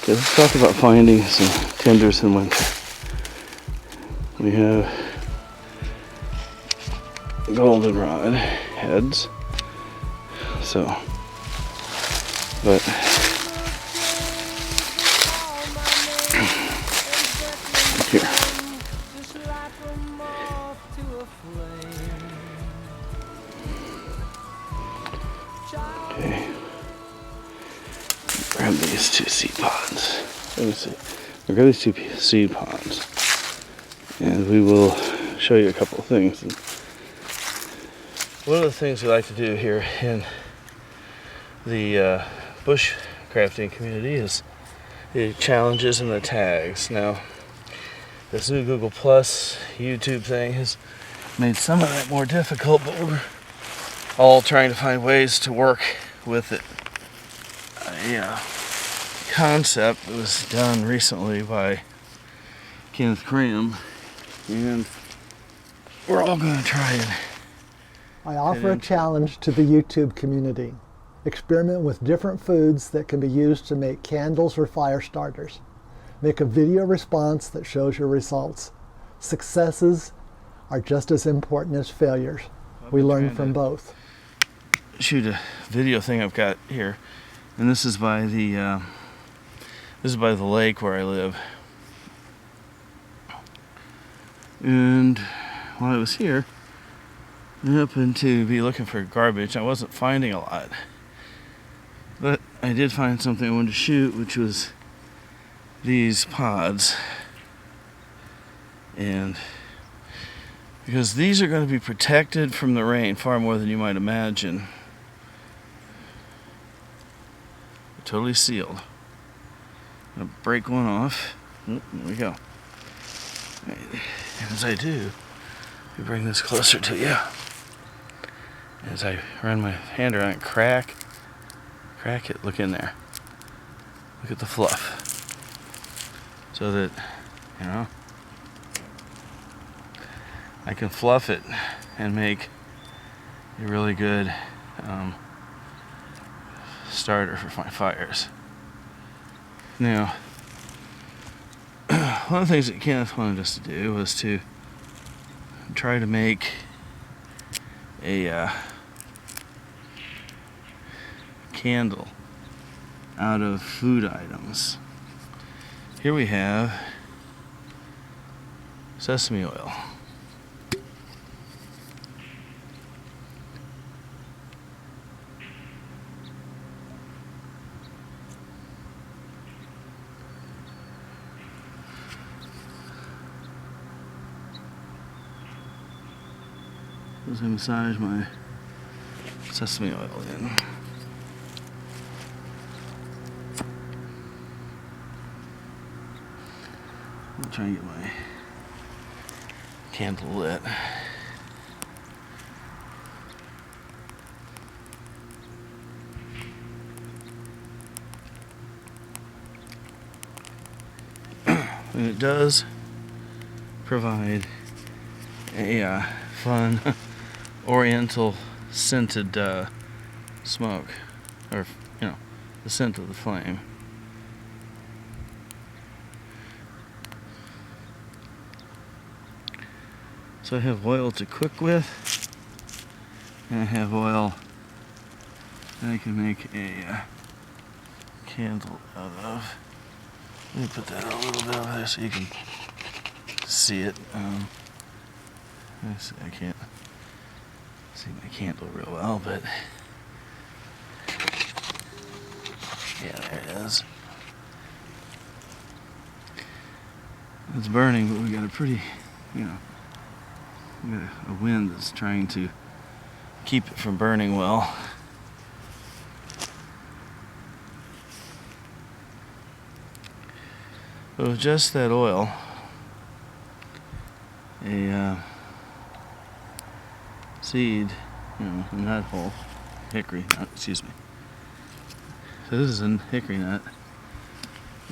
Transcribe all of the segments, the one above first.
Okay, let's talk about finding some tenders in winter. We have goldenrod heads. So, but here. Okay. Grab these two seed pods. Let me see. I'll grab these two seed pods, and we will show you a couple of things. And one of the things we like to do here in the bush crafting community is the challenges and the tags. Now, this new Google Plus YouTube thing has made some of that more difficult, but we're all trying to find ways to work with it. A concept that was done recently by Kenneth Kramm, and we're all going to try it. I offer a challenge to the YouTube community. Experiment with different foods that can be used to make candles or fire starters. Make a video response that shows your results. Successes are just as important as failures. We learn from both. Shoot a video thing I've got here, and this is by the lake where I live. And while I was here, I happened to be looking for garbage. I wasn't finding a lot, but I did find something I wanted to shoot, which was these pods. And because these are going to be protected from the rain far more than you might imagine. They're totally sealed. I'm going to break one off. There we go. And as I do, we bring this closer to you. As I run my hand around it, crack it, look in there. Look at the fluff. So that, I can fluff it and make a really good starter for my fires. Now, one of the things that Kenneth wanted us to do was to try to make a candle out of food items. Here we have sesame oil. As I massage my sesame oil in. I'll try and get my candle lit. And it does provide a fun oriental scented smoke, or the scent of the flame. So I have oil to cook with, and I have oil that I can make a candle out of. Let me put that a little bit over there so you can see it. I can't see my candle real well, but yeah, there it is. It's burning, but we got a pretty, we got a wind that's trying to keep it from burning well. So with just that oil, a seed, in that hole, hickory nut, excuse me. So this is a hickory nut,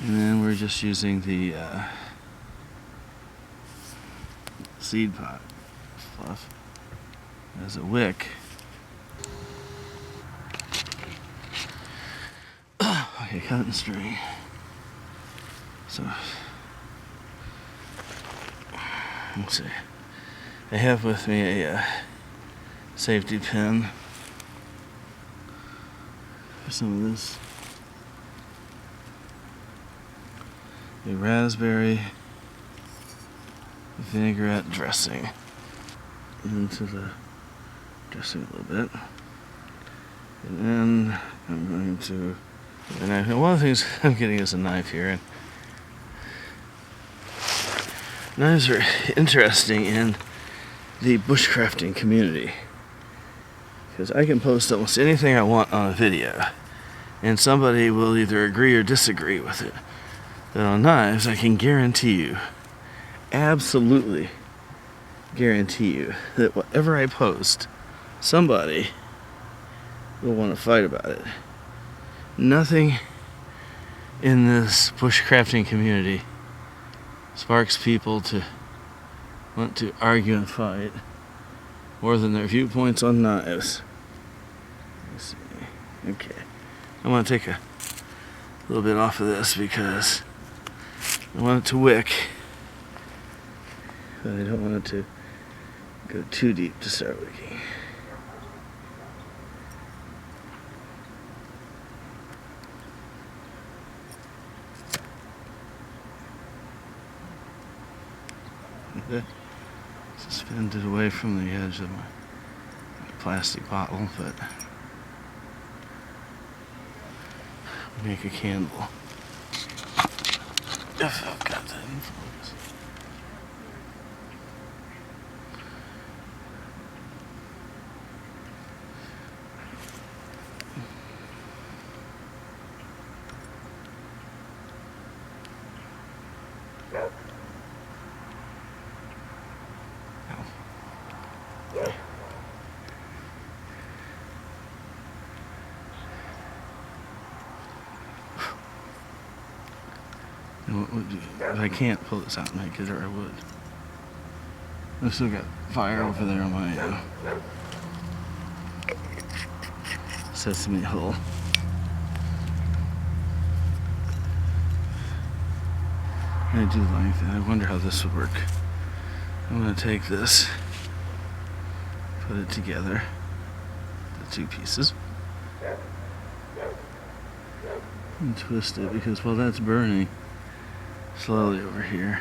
and then we're just using the seed pot fluff as a wick. Okay, cotton string. So, let's see. I have with me a safety pin for some of this. A raspberry vinaigrette dressing into the dressing a little bit. And then I'm going to, and one of the things I'm getting is a knife here. And knives are interesting in the bushcrafting community because I can post almost anything I want on a video and somebody will either agree or disagree with it. But on knives, I can guarantee you, absolutely guarantee you, that whatever I post, somebody will want to fight about it. Nothing in this bushcrafting community sparks people to want to argue and fight more than their viewpoints on knives. Let's see. Okay. I want to take a little bit off of this because I want it to wick, but I don't want it to go too deep to start wicking. Suspended away from the edge of my plastic bottle, but make a candle. If I've got that in focus. If I can't pull this out and make it, or I would. I've still got fire over there on my sesame hull. I do like that. I wonder how this would work. I'm going to take this, put it together, the two pieces, and twist it because while that's burning slowly over here,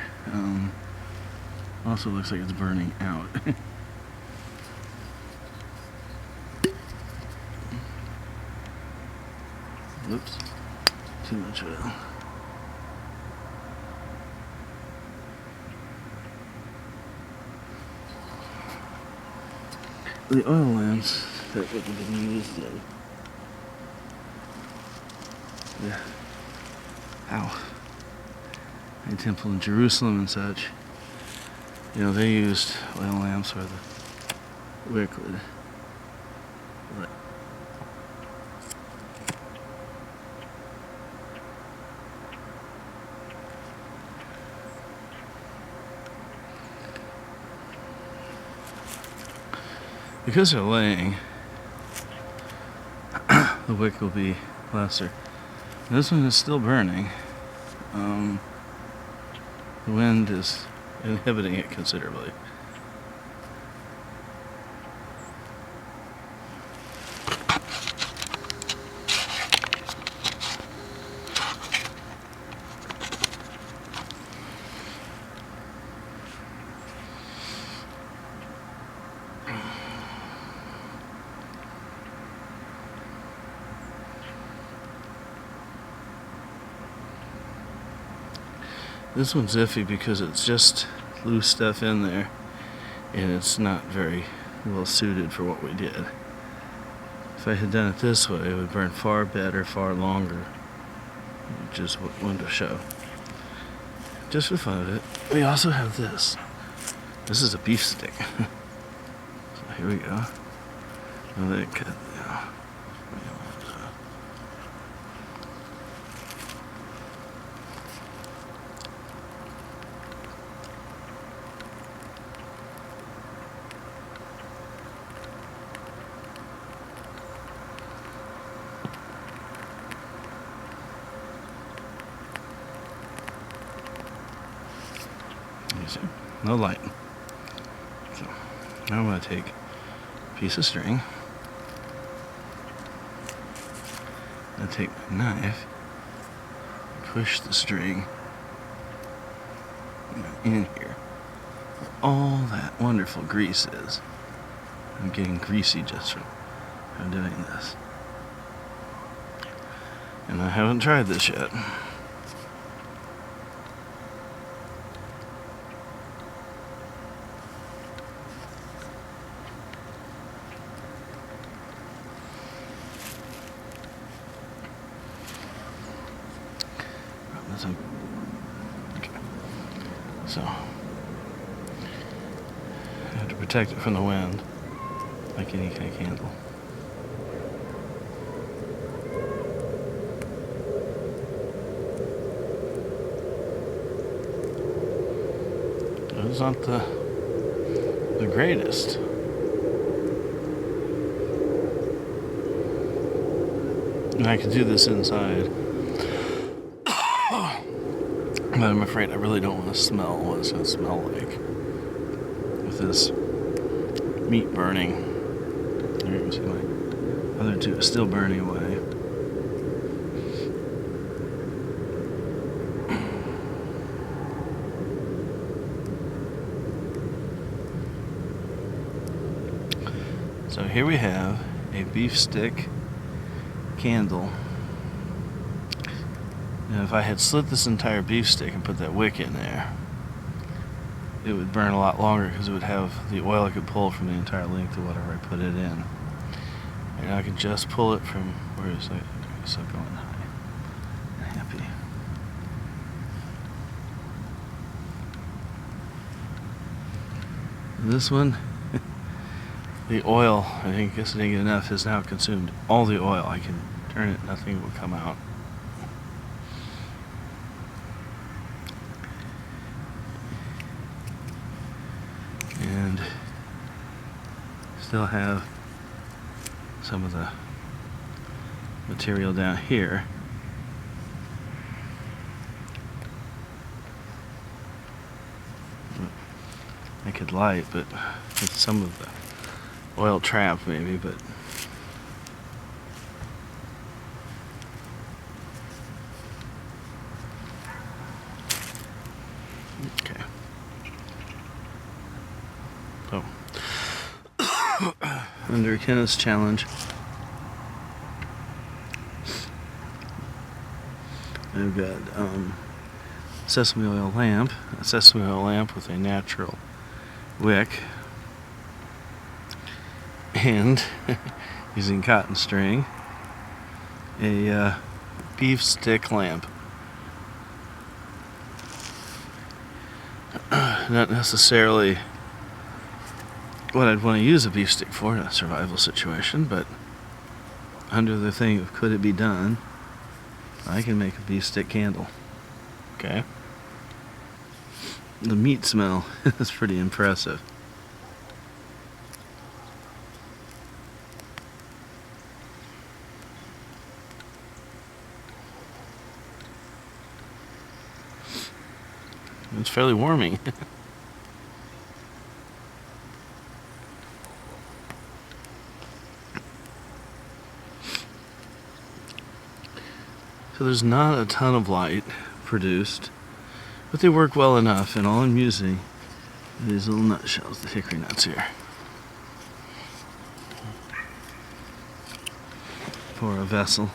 also looks like it's burning out. Oops, too much oil. The oil lamps that would have been used in the temple in Jerusalem and such, you know, they used oil lamps where the wick would lit. Because they're laying, the wick will be lesser. This one is still burning. The wind is inhibiting it considerably. This one's iffy because it's just loose stuff in there and it's not very well suited for what we did. If I had done it this way, it would burn far better, far longer, which is what I wanted to show. Just for fun of it, we also have this. This is a beef stick. So here we go. I'll let it cut. You see, no light. So now I'm going to take a piece of string. I take my knife, push the string in here. All that wonderful grease is. I'm getting greasy just from doing this. And I haven't tried this yet. Okay. So I have to protect it from the wind, like any kind of candle. It's not the greatest. And I could do this inside. But I'm afraid I really don't want to smell what it's going to smell like with this meat burning. There you can see my other two is still burning away. So here we have a beef stick candle. Now if I had slit this entire beef stick and put that wick in there, it would burn a lot longer because it would have the oil I could pull from the entire length of whatever I put it in. And I can just pull it from, where is it? So going high and happy. This one, the oil, I guess I didn't get enough, has now consumed all the oil. I can turn it, nothing will come out. And still have some of the material down here. I could light, but it's some of the oil trapped maybe, but okay. So under Kenneth's challenge, I've got sesame oil lamp, a sesame oil lamp with a natural wick, and using cotton string, a beef stick lamp. Not necessarily what I'd want to use a beef stick for in a survival situation, but under the thing of could it be done, I can make a beef stick candle. Okay? The meat smell is pretty impressive. It's fairly warming. So there's not a ton of light produced, but they work well enough, and all I'm using are these little nutshells, the hickory nuts here, for a vessel,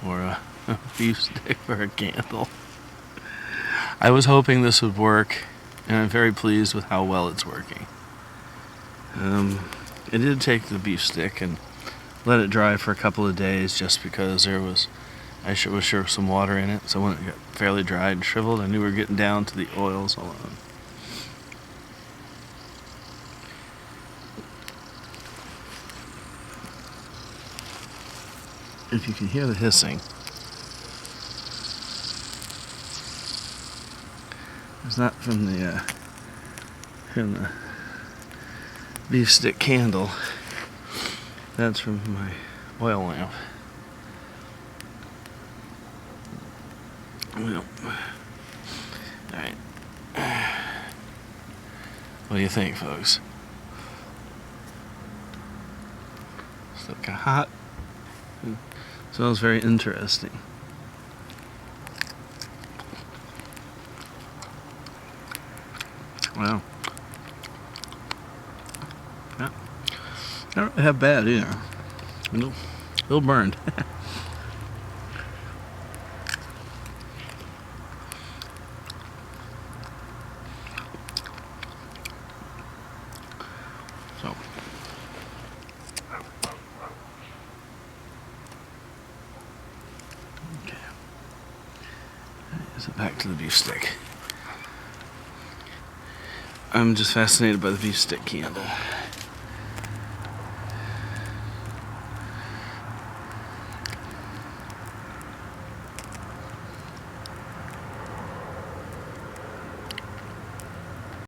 or a beef stick for a candle. I was hoping this would work, and I'm very pleased with how well it's working. I did take the beef stick and let it dry for a couple of days just because was sure some water in it, so when it got fairly dried and shriveled, I knew we were getting down to the oils alone. If you can hear the hissing, it's not from the beef stick candle. That's from my oil lamp. Well, alright, What do you think, folks? Still kind of hot. Smells very interesting. Wow. Yeah. Not really that bad either. A little burned. So. Okay. So back to the beef stick. I'm just fascinated by the beef stick candle.